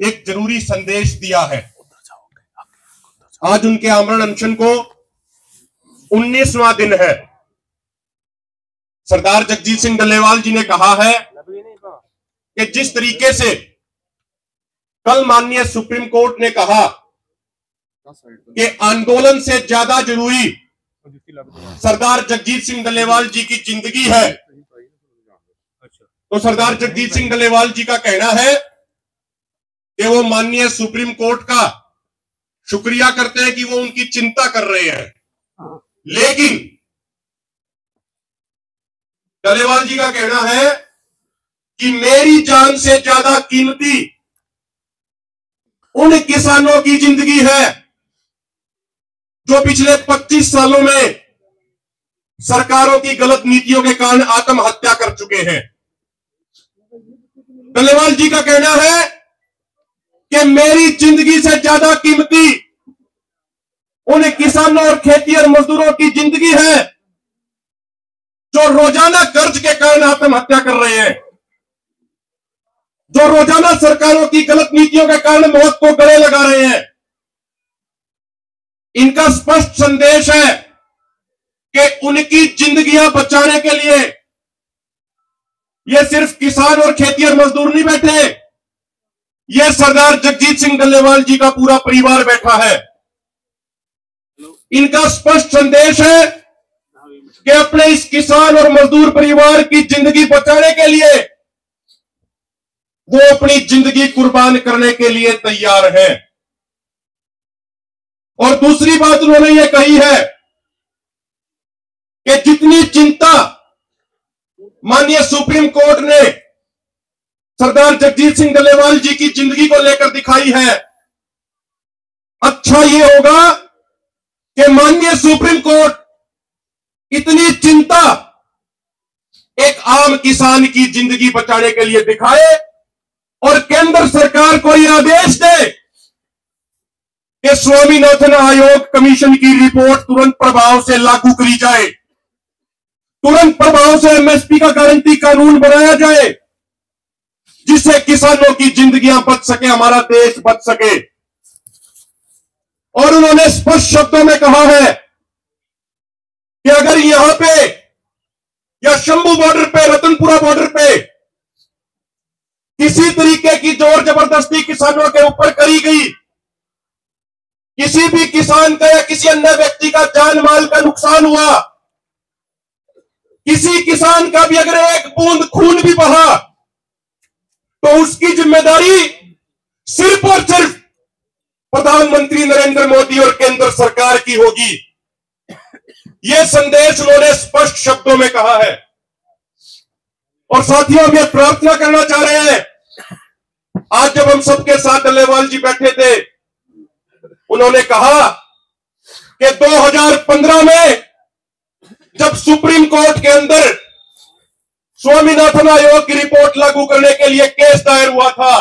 एक जरूरी संदेश दिया है। आज उनके आमरण अनशन को 19वां दिन है। सरदार जगजीत सिंह डल्लेवाल जी ने कहा है कि जिस तरीके से कल माननीय सुप्रीम कोर्ट ने कहा कि आंदोलन से ज्यादा जरूरी सरदार जगजीत सिंह डल्लेवाल जी की जिंदगी है, तो सरदार जगजीत सिंह डल्लेवाल जी का कहना है कि वो माननीय सुप्रीम कोर्ट का शुक्रिया करते हैं कि वो उनकी चिंता कर रहे हैं। लेकिन डल्लेवाल जी का कहना है कि मेरी जान से ज्यादा कीमती उन किसानों की जिंदगी है जो पिछले 25 सालों में सरकारों की गलत नीतियों के कारण आत्महत्या कर चुके हैं। डल्लेवाल जी का कहना है कि मेरी जिंदगी से ज्यादा कीमती उन किसानों और खेती और मजदूरों की जिंदगी है जो रोजाना कर्ज के कारण आत्महत्या कर रहे हैं, जो रोजाना सरकारों की गलत नीतियों के कारण मौत को गले लगा रहे हैं। इनका स्पष्ट संदेश है कि उनकी जिंदगियां बचाने के लिए ये सिर्फ किसान और खेती और मजदूर नहीं बैठे, ये सरदार जगजीत सिंह डल्लेवाल जी का पूरा परिवार बैठा है। इनका स्पष्ट संदेश है कि अपने इस किसान और मजदूर परिवार की जिंदगी बचाने के लिए वो अपनी जिंदगी कुर्बान करने के लिए तैयार है। और दूसरी बात उन्होंने ये कही है कि जितनी चिंता माननीय सुप्रीम कोर्ट ने सरदार जगजीत सिंह डल्लेवाल जी की जिंदगी को लेकर दिखाई है, अच्छा ये होगा कि माननीय सुप्रीम कोर्ट इतनी चिंता एक आम किसान की जिंदगी बचाने के लिए दिखाए और केंद्र सरकार को यह आदेश दे कि स्वामीनाथन आयोग कमीशन की रिपोर्ट तुरंत प्रभाव से लागू करी जाए, तुरंत प्रभाव से एमएसपी का गारंटी कानून बनाया जाए जिससे किसानों की जिंदगियां बच सके, हमारा देश बच सके। और उन्होंने स्पष्ट शब्दों में कहा है कि अगर यहां पे या शंभू बॉर्डर पे, रतनपुरा बॉर्डर पे किसी तरीके की जोर जबरदस्ती किसानों के ऊपर करी गई, किसी भी किसान का या किसी अन्य व्यक्ति का जान माल का नुकसान हुआ, किसी किसान का भी अगर एक बूंद खून भी बहा, तो उसकी जिम्मेदारी सिर्फ और सिर्फ प्रधानमंत्री नरेंद्र मोदी और केंद्र सरकार की होगी। यह संदेश उन्होंने स्पष्ट शब्दों में कहा है। और साथियों, हम यह प्रार्थना करना चाह रहे हैं, आज जब हम सबके साथ डल्लेवाल जी बैठे थे, उन्होंने कहा कि 2015 में जब सुप्रीम कोर्ट के अंदर स्वामीनाथन आयोग की रिपोर्ट लागू करने के लिए केस दायर हुआ था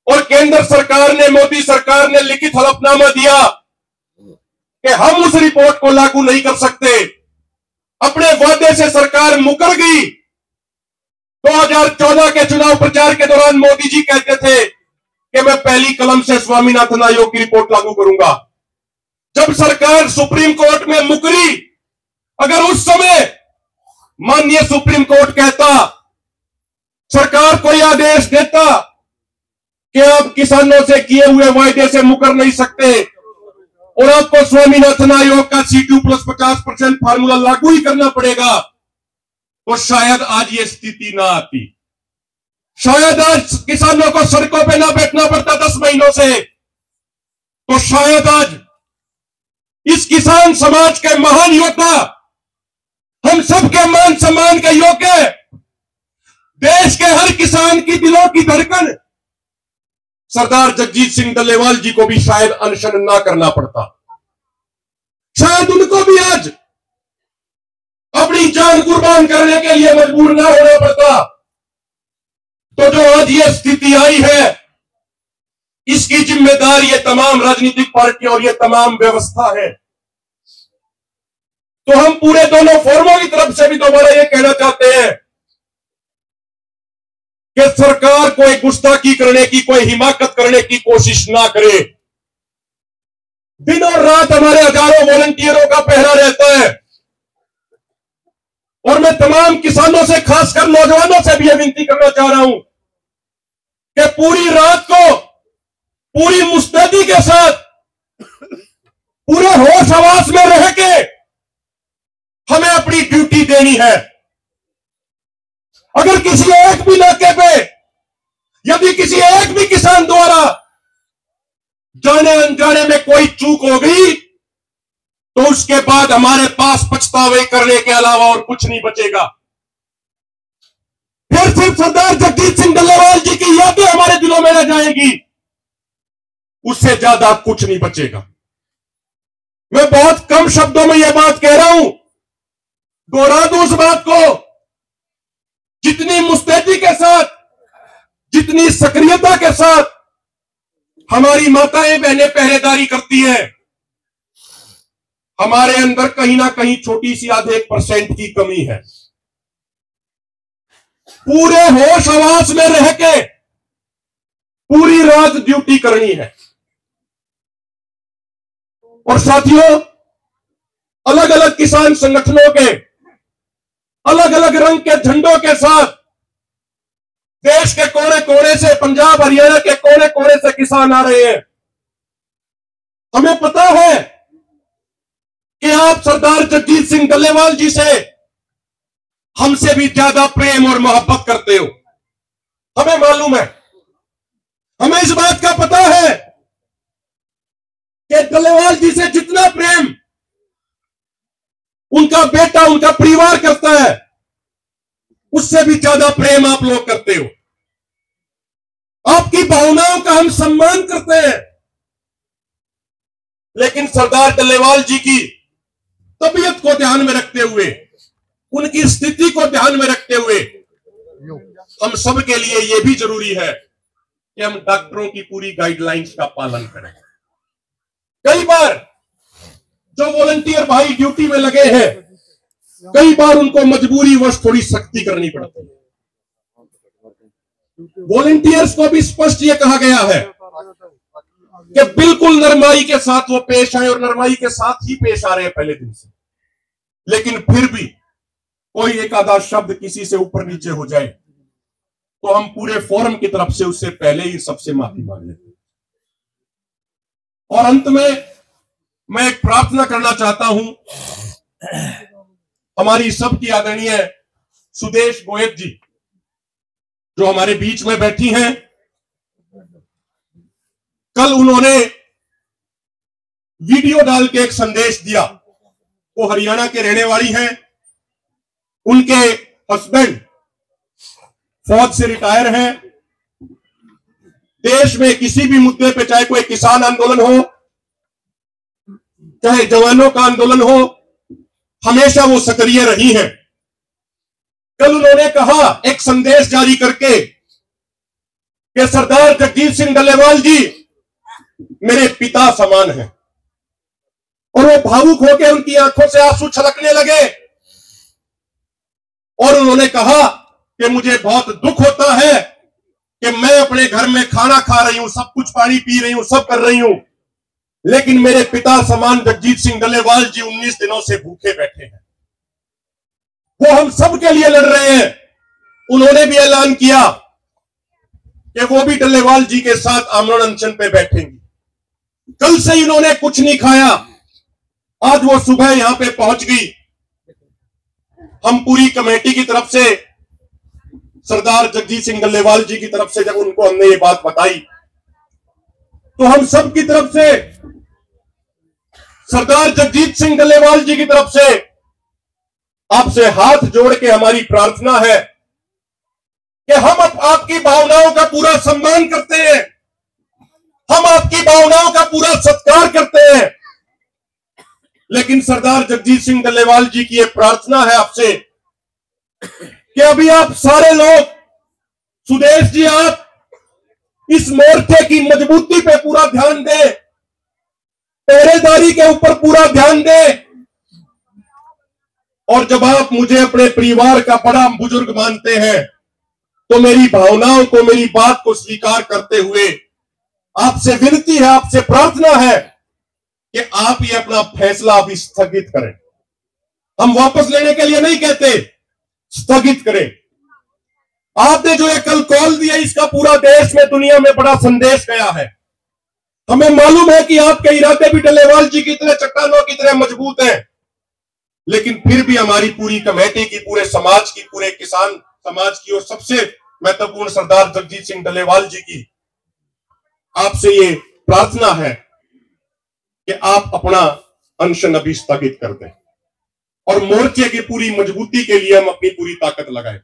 और केंद्र सरकार ने, मोदी सरकार ने लिखित हलफनामा दिया कि हम उस रिपोर्ट को लागू नहीं कर सकते, अपने वादे से सरकार मुकर गई। 2014 के चुनाव प्रचार के दौरान मोदी जी कहते थे कि मैं पहली कलम से स्वामीनाथन आयोग की रिपोर्ट लागू करूंगा। जब सरकार सुप्रीम कोर्ट में मुकरी, अगर उस समय माननीय सुप्रीम कोर्ट कहता, सरकार को यह आदेश देता कि आप किसानों से किए हुए वायदे से मुकर नहीं सकते और आपको स्वामीनाथन आयोग का C2+50% फार्मूला लागू ही करना पड़ेगा, तो शायद आज ये स्थिति ना आती, शायद आज किसानों को सड़कों पे ना बैठना पड़ता 10 महीनों से, तो शायद आज इस किसान समाज के महान योद्धा, हम सबके मान सम्मान के योग्य, देश के हर किसान की दिलों की धड़कन सरदार जगजीत सिंह डल्लेवाल जी को भी शायद अनशन ना करना पड़ता, शायद उनको भी आज अपनी जान कुर्बान करने के लिए मजबूर ना होना पड़ता। तो जो आज ये स्थिति आई है, इसकी जिम्मेदार ये तमाम राजनीतिक पार्टियां और ये तमाम व्यवस्था है। तो हम पूरे दोनों फोरमों की तरफ से भी दोबारा ये कहना चाहते हैं कि सरकार कोई गुस्ताखी करने की, कोई हिमाकत करने की कोशिश ना करे। दिन और रात हमारे हजारों वॉलंटियरों का पहरा रहता है और मैं तमाम किसानों से, खासकर नौजवानों से भी यह विनती करना चाह रहा हूं कि पूरी रात को पूरी मुस्तैदी के साथ, पूरे होश हवास में रह के हमें अपनी ड्यूटी देनी है। अगर किसी एक भी नाके पे, यदि किसी एक भी किसान द्वारा जाने अनजाने में कोई चूक हो गई तो उसके बाद हमारे पास पछतावे करने के अलावा और कुछ नहीं बचेगा। फिर सिर्फ सरदार जगजीत सिंह डल्लेवाल जी की यादें हमारे दिलों में रह जाएगी, उससे ज्यादा कुछ नहीं बचेगा। मैं बहुत कम शब्दों में यह बात कह रहा हूं, दोहरा दूं उस बात को। जितनी मुस्तैदी के साथ, जितनी सक्रियता के साथ हमारी माताएं बहनें पहरेदारी करती हैं, हमारे अंदर कहीं ना कहीं छोटी सी आधे 1% की कमी है। पूरे होश हवास में रह के पूरी रात ड्यूटी करनी है। और साथियों, अलग अलग किसान संगठनों के अलग अलग रंग के झंडों के साथ देश के कोने कोने से, पंजाब हरियाणा के कोने कोने से किसान आ रहे हैं। हमें पता है कि आप सरदार जगजीत सिंह डल्लेवाल जी से हमसे भी ज्यादा प्रेम और मोहब्बत करते हो, हमें मालूम है। हमें इस बात का पता है कि डल्लेवाल जी से जितना प्रेम उनका बेटा, उनका परिवार करता है, उससे भी ज्यादा प्रेम आप लोग करते हो। आपकी भावनाओं का हम सम्मान करते हैं। लेकिन सरदार डल्लेवाल जी की तबीयत को ध्यान में रखते हुए, उनकी स्थिति को ध्यान में रखते हुए हम सब के लिए यह भी जरूरी है कि हम डॉक्टरों की पूरी गाइडलाइंस का पालन करें। कई बार जो वॉलंटियर भाई ड्यूटी में लगे हैं, कई बार उनको मजबूरीवश थोड़ी सख्ती करनी पड़ती है। वॉलंटियर्स को भी स्पष्ट ये कहा गया है कि बिल्कुल नरमाई के साथ वो पेश आए, और नरमाई के साथ ही पेश आ रहे हैं पहले दिन से। लेकिन फिर भी कोई एक आधा शब्द किसी से ऊपर नीचे हो जाए तो हम पूरे फोरम की तरफ से उससे पहले ही सबसे माफी मांग लेते हैं। और अंत में मैं एक प्रार्थना करना चाहता हूं, हमारी सबकी आदरणीय सुदेश गोयल जी जो हमारे बीच में बैठी हैं, कल उन्होंने वीडियो डाल के एक संदेश दिया। वो हरियाणा के रहने वाली हैं, उनके हस्बैंड फौज से रिटायर हैं। देश में किसी भी मुद्दे पे, चाहे कोई किसान आंदोलन हो, चाहे जवानों का आंदोलन हो, हमेशा वो सक्रिय रही हैं। कल उन्होंने कहा एक संदेश जारी करके कि सरदार जगजीत सिंह डल्लेवाल जी मेरे पिता समान हैं। और वो भावुक होकर उनकी आंखों से आंसू छलकने लगे और उन्होंने कहा कि मुझे बहुत दुख होता है कि मैं अपने घर में खाना खा रही हूं, सब कुछ पानी पी रही हूं, सब कर रही हूं, लेकिन मेरे पिता समान जगजीत सिंह डल्लेवाल जी 19 दिनों से भूखे बैठे हैं। वो हम सब के लिए लड़ रहे हैं। उन्होंने भी ऐलान किया कि वो भी डल्लेवाल जी के साथ आमरण अनशन पे बैठेंगी। कल से इन्होंने कुछ नहीं खाया, आज वो सुबह यहां पे पहुंच गई। हम पूरी कमेटी की तरफ से, सरदार जगजीत सिंह डल्लेवाल जी की तरफ से जब उनको हमने ये बात बताई तो हम सब की तरफ से, सरदार जगजीत सिंह डल्लेवाल जी की तरफ से आपसे हाथ जोड़ के हमारी प्रार्थना है कि हम आपकी भावनाओं का पूरा सम्मान करते हैं, हम आपकी भावनाओं का पूरा सत्कार करते हैं। लेकिन सरदार जगजीत सिंह डल्लेवाल जी की यह प्रार्थना है आपसे कि अभी आप सारे लोग, सुदेश जी, आप इस मोर्चे की मजबूती पे पूरा ध्यान दें, पहरेदारी के ऊपर पूरा ध्यान दें। और जब आप मुझे अपने परिवार का बड़ा बुजुर्ग मानते हैं तो मेरी भावनाओं को, मेरी बात को स्वीकार करते हुए आपसे विनती है, आपसे प्रार्थना है कि आप ये अपना फैसला अभी स्थगित करें। हम वापस लेने के लिए नहीं कहते, स्थगित करें। आपने जो ये कल कॉल दिया, इसका पूरा देश में, दुनिया में बड़ा संदेश गया है। हमें मालूम है कि आपके इरादे भी डल्लेवाल जी की तरह, चट्टानों की तरह मजबूत हैं, लेकिन फिर भी हमारी पूरी कमेटी की, पूरे समाज की, पूरे किसान समाज की और सबसे महत्वपूर्ण सरदार जगजीत सिंह डल्लेवाल जी की आपसे ये प्रार्थना है कि आप अपना अनशन अभी स्थगित कर दें और मोर्चे की पूरी मजबूती के लिए हम अपनी पूरी ताकत लगाएं।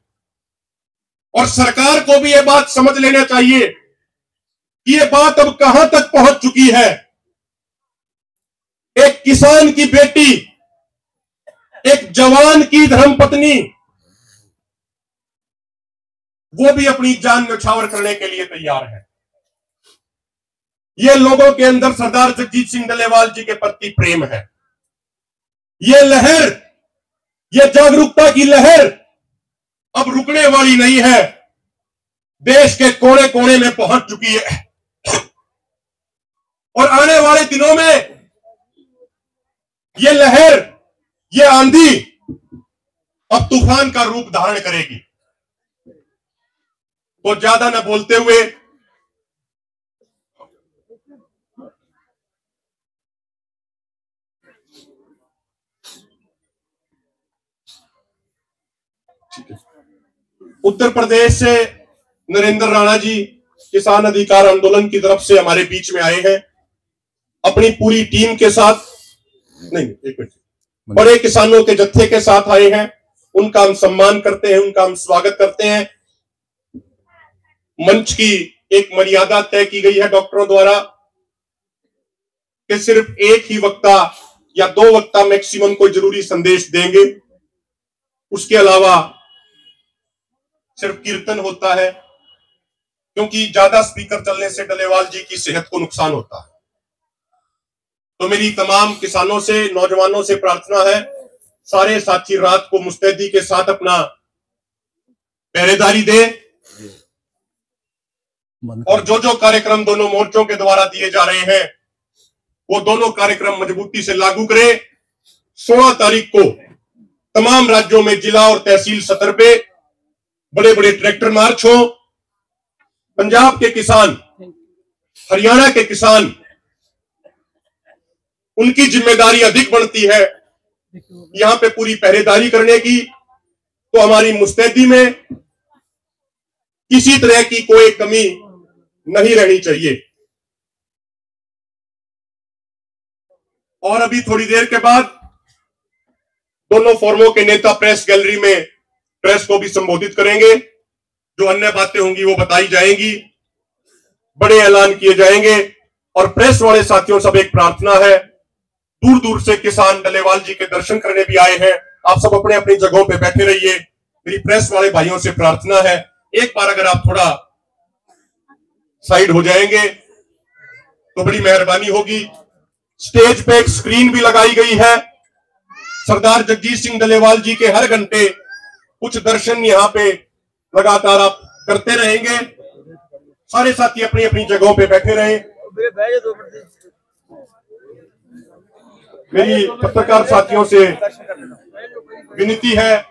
और सरकार को भी यह बात समझ लेना चाहिए कि यह बात अब कहां तक पहुंच चुकी है। एक किसान की बेटी, एक जवान की धर्मपत्नी, वो भी अपनी जान न्यौछावर करने के लिए तैयार है। ये लोगों के अंदर सरदार जगजीत सिंह डल्लेवाल जी के प्रति प्रेम है। ये लहर, ये जागरूकता की लहर अब रुकने वाली नहीं है, देश के कोने कोने में पहुंच चुकी है। और आने वाले दिनों में ये लहर, ये आंधी अब तूफान का रूप धारण करेगी। तो ज्यादा न बोलते हुए उत्तर प्रदेश से नरेंद्र राणा जी किसान अधिकार आंदोलन की तरफ से हमारे बीच में आए हैं, अपनी पूरी टीम के साथ, नहीं एक मिनट, बड़े किसानों के जत्थे के साथ आए हैं। उनका हम सम्मान करते हैं, उनका हम स्वागत करते हैं। मंच की एक मर्यादा तय की गई है डॉक्टरों द्वारा कि सिर्फ एक ही वक्ता या दो वक्ता मैक्सिमम कोई जरूरी संदेश देंगे, उसके अलावा सिर्फ कीर्तन होता है, क्योंकि ज्यादा स्पीकर चलने से डल्लेवाल जी की सेहत को नुकसान होता है। तो मेरी तमाम किसानों से, नौजवानों से प्रार्थना है, सारे साथी रात को मुस्तैदी के साथ अपना पहरेदारी दें और जो जो कार्यक्रम दोनों मोर्चों के द्वारा दिए जा रहे हैं वो दोनों कार्यक्रम मजबूती से लागू करें। 16 तारीख को तमाम राज्यों में जिला और तहसील सतर पे बड़े बड़े ट्रैक्टर मार्च हो। पंजाब के किसान, हरियाणा के किसान, उनकी जिम्मेदारी अधिक बनती है यहां पे पूरी पहरेदारी करने की। तो हमारी मुस्तैदी में किसी तरह की कोई कमी नहीं रहनी चाहिए। और अभी थोड़ी देर के बाद दोनों फोरमों के नेता प्रेस गैलरी में प्रेस को भी संबोधित करेंगे। जो अन्य बातें होंगी वो बताई जाएंगी, बड़े ऐलान किए जाएंगे। और प्रेस वाले साथियों, सब एक प्रार्थना है, दूर दूर से किसान डल्लेवाल जी के दर्शन करने भी आए हैं, आप सब अपने अपनी जगहों पे बैठे रहिए। मेरी प्रेस वाले भाइयों से प्रार्थना है, एक बार अगर आप थोड़ा साइड हो जाएंगे तो बड़ी मेहरबानी होगी। स्टेज पे एक स्क्रीन भी लगाई गई है। सरदार जगजीत सिंह डल्लेवाल जी के हर घंटे कुछ दर्शन यहाँ पे लगातार आप करते रहेंगे। सारे साथी अपनी अपनी जगहों पे बैठे रहे। मेरी पत्रकार साथियों से विनती है